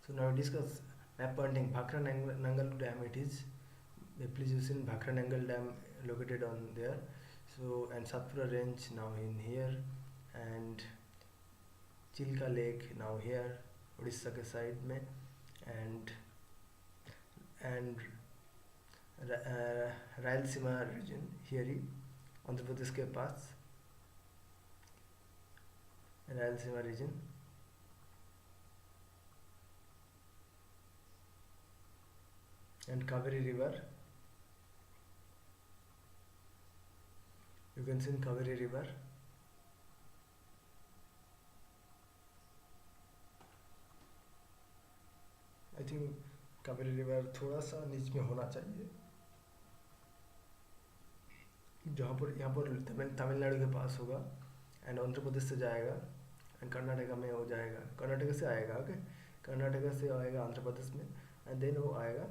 So now discuss map pointing Bhakra Nangal Dam. It is please use in Bhakra Nangal Dam located on there. So and Satpura range now in here, and Chilka Lake now here Orissa के side में, and Rayalaseema region here ही आंध्र प्रदेश के पास Rayalaseema region, and Kaveri river, you can see in Kaveri river. I think Kaveri river थोड़ा सा नीच में होना चाहिए, जहाँ पर यहाँ पर तमिलनाडु के पास होगा एंड आंध्र प्रदेश से जाएगा एंड कर्नाटका में हो जाएगा, कर्नाटका से आएगा, ओके कर्नाटका से आएगा आंध्र प्रदेश में एंड देन वो आएगा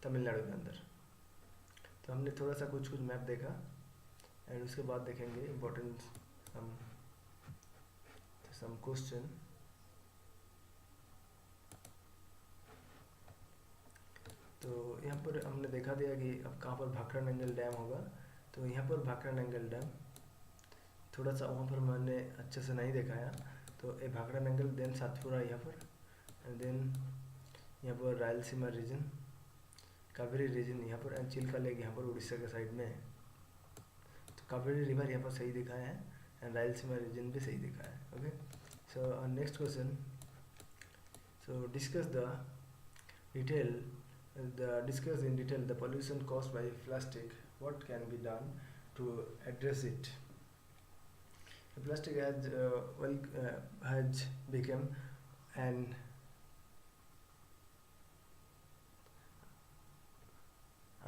तमिलनाडु के अंदर। तो हमने थोड़ा सा कुछ मैप देखा एंड उसके बाद देखेंगे इम्पोर्टेंट सम क्वेश्चन। तो यहाँ पर हमने देखा दिया कि अब कहाँ पर भाखड़ा नंगल डैम होगा। तो यहाँ पर भाखड़ा नंगल डैम थोड़ा सा वहाँ पर मैंने अच्छे से नहीं दिखाया। तो ये भाखड़ा नंगल देन सातपुरा यहाँ पर, एंड देन यहाँ पर रायलसीमा रीजन, कावेरी रीजन यहाँ पर, एंड चिल्का लेक यहाँ पर उड़ीसा के साइड में है। तो कावेरी रिवर यहाँ पर सही दिखाया है एंड रायलसीमा रीजन भी सही दिखाया है, okay. So next question, so discuss the detail discuss in detail the pollution caused by plastic. What can be done to address it? The plastic has become an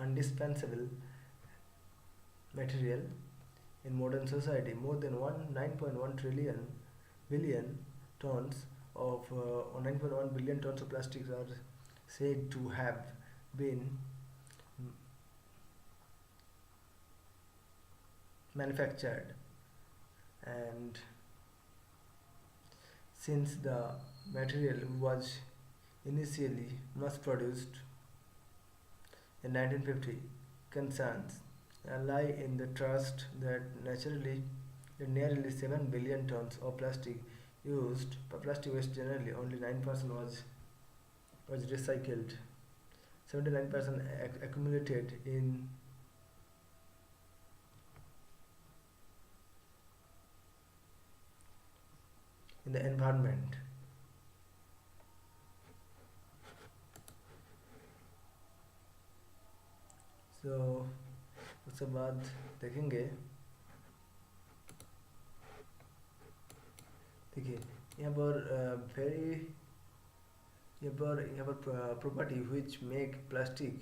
indispensable material in modern society. More than 9.1 billion tons of 9.1 billion tons of plastics are said to have been manufactured, and since the material was initially mass produced in 1950, concerns lie in the trust that nearly 7 billion tons of plastic used, but plastic waste generally only 9% was recycled. 79% accumulated in the environment. So उसके बाद देखेंगे, देखिए यहाँ पर यहाँ पर property which make plastic,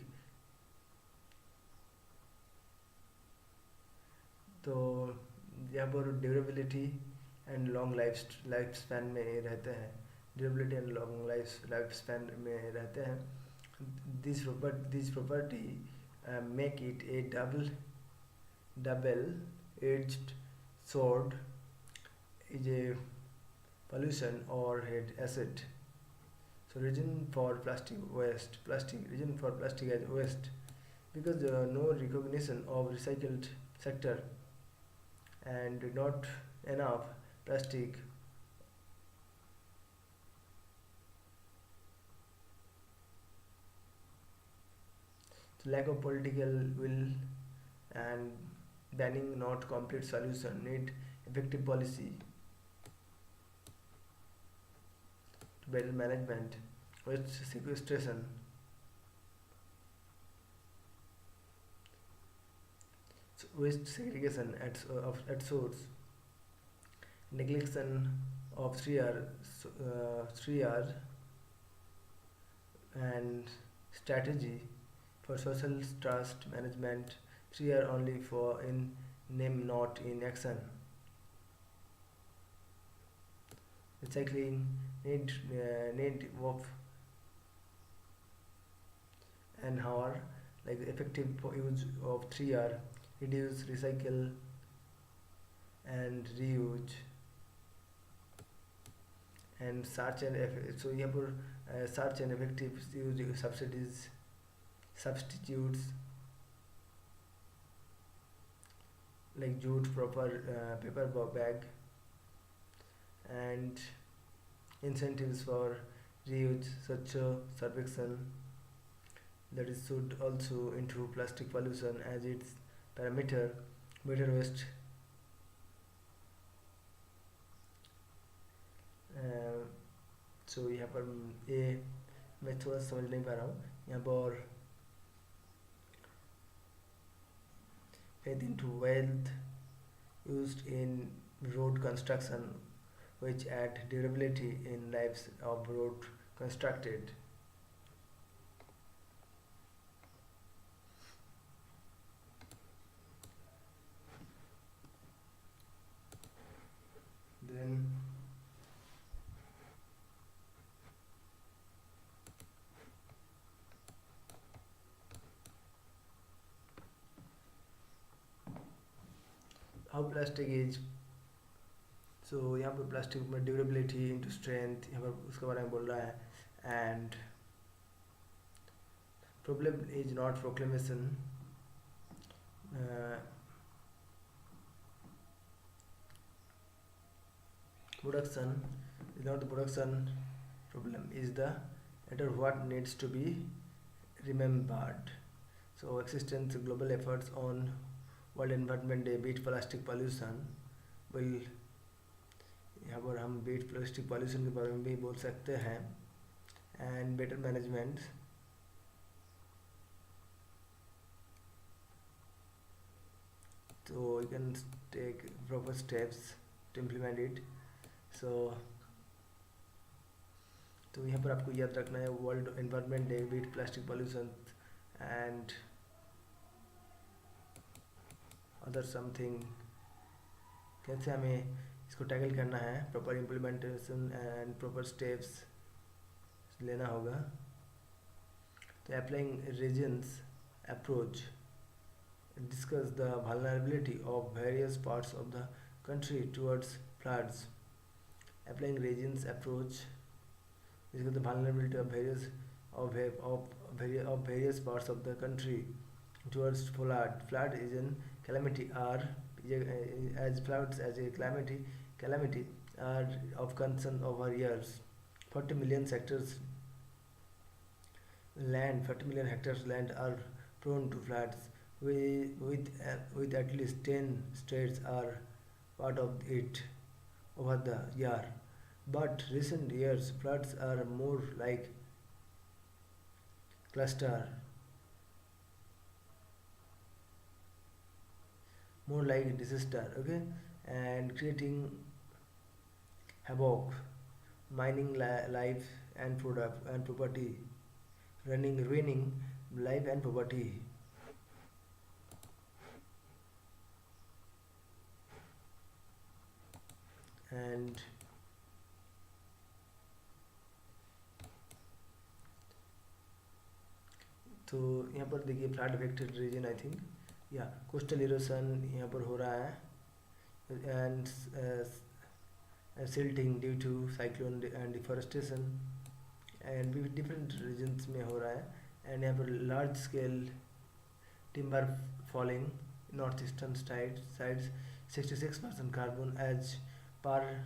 तो यहाँ पर durability and long life span में रहते हैं, durability and long life span में रहते हैं। This property make it a double edged sword, is a pollution or asset. So reason for plastic reason for plastic as waste, because no recognition of recycled sector and not enough plastic lack of political will and banning not complete solution, need effective policy to better management, waste sequestration, waste segregation at source, neglection of 3R and strategy for social trust management. 3R only for in name, not in action. Recycling need of an hour, like effective use of 3R, reduce, recycle and reuse, and search and so यहाँ पर search and effective use subsidies substitutes like jute proper paper bag and incentives for reuse such a survection that is should also into plastic pollution as its parameter better waste सो यहाँ पर ये मैं थोड़ा समझ नहीं पा रहा हूँ यहाँ पर faith into wealth used in road construction which add durability in lives of road constructed. Then how plastic is so यहाँ पर प्लास्टिक में ड्यूरेबिलिटी इंटू स्ट्रेंथ यहाँ पर उसके बारे में बोल रहा है and problem is not proclamation production is not the production problem is the matter what needs to be remembered so existence global efforts on world environment day beat plastic pollution will यहाँ पर हम beat plastic pollution के बारे में भी बोल सकते हैं and better management so you can take proper steps to implement it so तो यहाँ पर आपको याद रखना है world environment day beat plastic pollution and other something कैसे हमें इसको टैकल करना है proper implementation and proper steps लेना होगा तो applying reasons approach discuss the vulnerability of various parts of the country towards floods. Applying regions approach discuss the vulnerability of various parts of the country towards flood. Flood is a calamity as floods as a calamity are of concern over years. 40 million hectares land are prone to floods. With at least 10 states are part of it over the year. But recent years floods are more like disaster, okay, and creating havoc, mining life and property, ruining life and property. And तो यहाँ पर देखिए flood affected region I think या coastal erosion यहाँ पर हो रहा है and silting due to cyclone and deforestation and different regions में हो रहा है एंड यहाँ पर large scale timber falling north eastern sides 66% carbon as per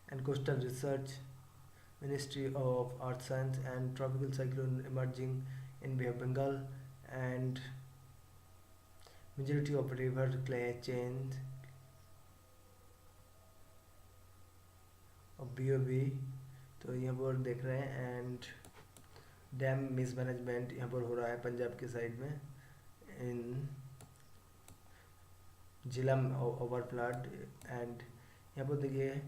and Coastal Research Ministry of Earth Science and tropical cyclone emerging in Bay of Bengal and majority of river clay chains of BOB तो यहाँ पर देख रहे हैं and dam mismanagement यहाँ पर हो रहा है पंजाब के साइड में इन जिला ओवर फ्लड एंड यहाँ पर देखिए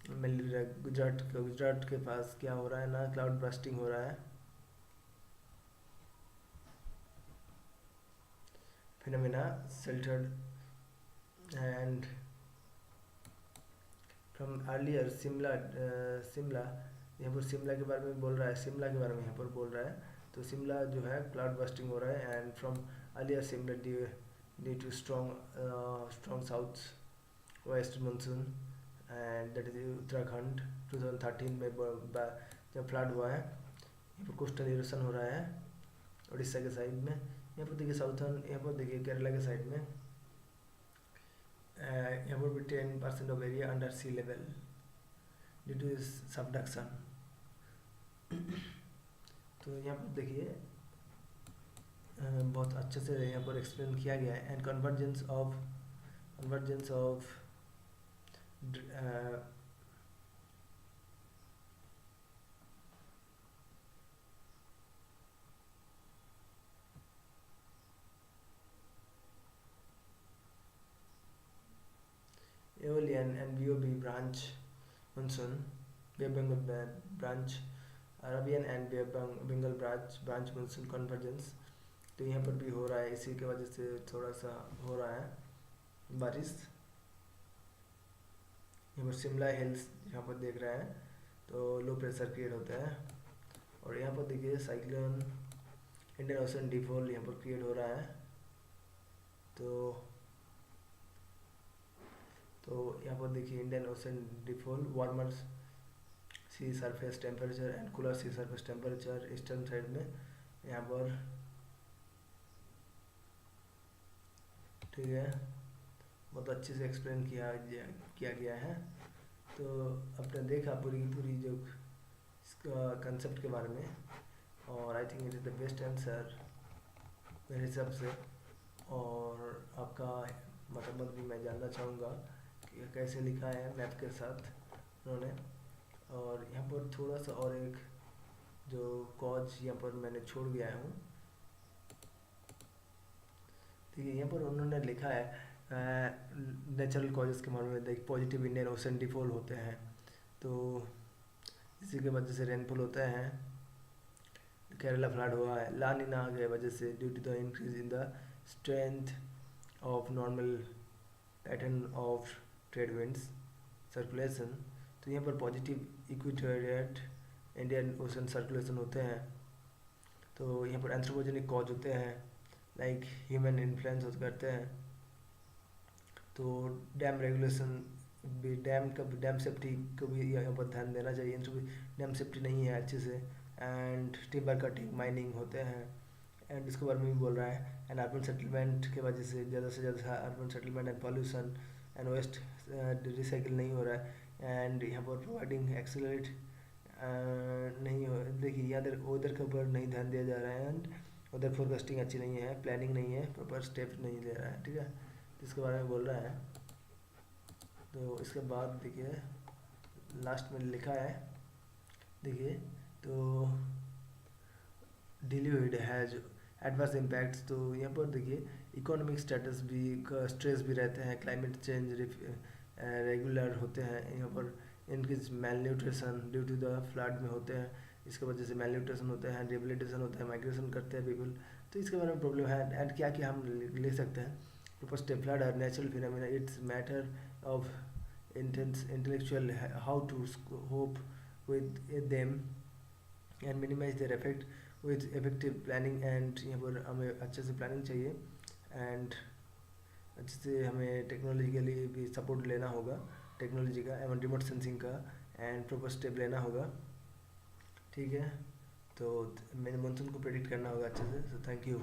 गुजरात के पास क्या हो रहा है ना क्लाउड बस्टिंग हो रहा है phenomena sheltered and from earlier Shimla यहाँ पर शिमला के बारे में बोल रहा है शिमला के बारे में यहाँ पर बोल रहा है तो शिमला जो है क्लाउड बस्टिंग हो रहा है and from earlier Shimla due to strong south west monsoon and that is Uttarakhand 2013 में जब फ्लड हुआ है। यहाँ पर कोस्टल इरोशन हो रहा है उड़ीसा के साइड में। यहाँ पर देखिए साउथर्न, यहाँ पर देखिए केरला के साइड में यहाँ पर भी 10% of area under sea level due to subduction. तो यहाँ पर देखिए बहुत अच्छे से यहाँ पर एक्सप्लेन किया गया है। And convergence of aeolian and BOB branch monsoon, Bay of Bengal branch, Arabian and bay Bengal branch monsoon convergence. तो यहाँ पर भी हो रहा है, इसी के वजह से थोड़ा सा हो रहा है बारिश। यहाँ पर शिमला हिल्स यहाँ पर देख रहे हैं तो लो प्रेशर क्रिएट होता है। और यहाँ पर देखिए साइक्लोन इंडियन ओशन डिफॉल्ट यहाँ पर क्रिएट हो रहा है। तो यहाँ पर देखिए Indian ocean default, warmer sea surface temperature and cooler sea surface temperature eastern side में यहाँ पर, ठीक है। बहुत अच्छे से एक्सप्लेन किया गया है। तो आपने देखा पूरी जो इसका कंसेप्ट के बारे में, और I think it is the best answer मेरे हिसाब से। और आपका मतलब भी मैं जानना चाहूँगा कि कैसे लिखा है मैप के साथ उन्होंने। और यहाँ पर थोड़ा सा और एक जो कॉज यहाँ पर मैंने छोड़ गया हूँ, ठीक है। यहाँ पर उन्होंने लिखा है नेचुरल कॉजेज़ के बारे में, देख पॉजिटिव इंडियन ओशन डिफॉल्ट होते हैं, तो इसी के वजह से रेनफॉल होता है। केरला फ्लड हुआ है ला नीना की वजह से due to the increase in the strength of normal pattern of trade winds circulation. तो यहाँ पर positive equatorial Indian ocean circulation होते हैं। तो यहाँ पर एंथ्रोपोजेनिक कॉज होते हैं, लाइक ह्यूमन इन्फ्लुएंस करते हैं। तो डैम रेगुलेशन भी, डैम सेफ्टी को भी यहाँ पर ध्यान देना चाहिए। डैम सेफ्टी नहीं है अच्छे से, एंड टिम्बर कटिंग माइनिंग होते हैं, एंड इसके बारे में भी बोल रहा है। एंड अर्बन सेटलमेंट के वजह से ज़्यादा urban settlement and pollution and waste recycle नहीं हो रहा है। एंड यहाँ पर प्रोवाइडिंग एक्सेलरेट नहीं हो, देखिए इधर उधर के ऊपर नहीं ध्यान दिया जा रहा है। एंड उधर फोरकास्टिंग अच्छी नहीं है, प्लानिंग नहीं है, प्रॉपर स्टेप नहीं ले रहा है, ठीक है। इसके बारे में बोल रहा है। तो इसके बाद देखिए लास्ट में लिखा है, देखिए तो डिलीवर्ड हैज एडवर्स इम्पैक्ट्स। तो यहाँ पर देखिए इकोनॉमिक स्टेटस भी का स्ट्रेस भी रहते हैं, क्लाइमेट चेंज रेगुलर होते हैं। यहाँ पर इनकी malnutrition due to the flood में होते हैं, इसके वजह से मेल न्यूट्रिशन होता है, रिहेबिलिटेशन होता है, माइग्रेशन करते हैं पीपल। तो इसके बारे में प्रॉब्लम है। एंड क्या क्या हम ले सकते हैं, First, flood are natural phenomena. It's matter of intellectual how to cope with them and minimize their effect with effective planning. And यहाँ पर हमें अच्छे से प्लानिंग चाहिए, एंड अच्छे से हमें टेक्नोलॉजी के लिए भी सपोर्ट लेना होगा, टेक्नोलॉजी का एवं रिमोट सेंसिंग का, एंड प्रॉपर स्टेप लेना होगा, ठीक है। तो मैंने मानसून को प्रेडिक्ट करना होगा अच्छे से। So thank you.